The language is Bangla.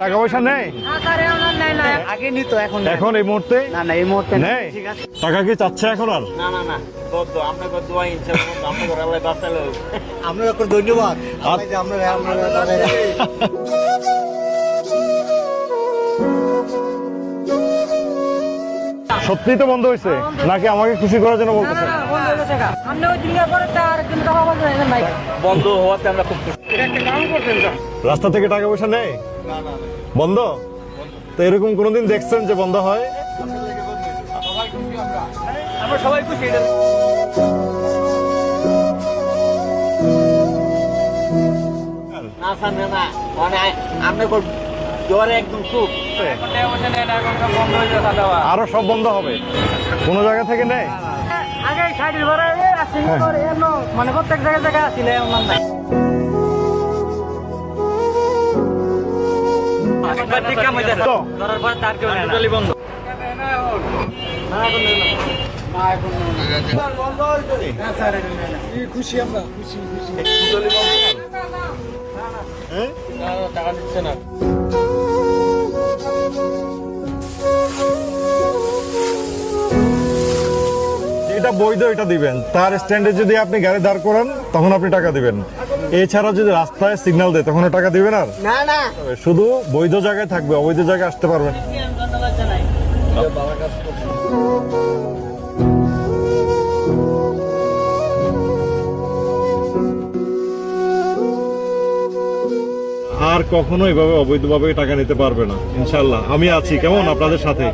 টাকা পয়সা নেই আগে নিত এখন এখন এই মুহূর্তে না না এই মুহূর্তে নেই। ঠিক আছে টাকা কি চাচ্ছে এখন আর? না না না বদ্ধ আপনাকে দোয়া ইনশাআল্লাহ আপনাকে আল্লাহ বাঁচালো। আপনার উপর ধন্যবাদ আল্লাহ যে সত্যি তো বন্ধ হয়েছে নাকি আমাকে খুশি করার জন্য বলতেছেন? বন্ধ হওয়াতে আমরা খুব খুশি। রাস্তা থেকে টাকা পয়সা নেই বন্ধ তো এরকম কোনোদিন দেখছেন যে বন্ধ হয়? আমরা সবাই খুশি এটা না স্যার না না মানে আপনাকে জ্বরে একদম সুখ বন্ধ হয়ে যাবে দাদা। আরো সব বন্ধ হবে কোনো জায়গা থেকে নেই? আগে সাইডের ঘরে আসছিল করে এলো মানে প্রত্যেক জায়গায় জায়গা আসছিল এমন নাই একবার ঠিক কাম হয়ে যাবে তো করার পর তার কেউ টোটালি বন্ধ টাকা দিচ্ছে না। এটা বৈধ এটা দিবেন, তার স্ট্যান্ডে যদি আপনি গাড়ি দাঁড় করান তখন আপনি টাকা দিবেন। এছাড়া যদি রাস্তায় সিগন্যাল দেয় তখন টাকা দিবেন আর না না শুধু বৈধ জায়গায় থাকবে, অবৈধ জায়গায় আসতে পারবেন। আর কখনো এভাবে অবৈধভাবে টাকা নিতে পারবে না ইনশাল্লাহ। আমি আছি কেমন আপনাদের সাথে।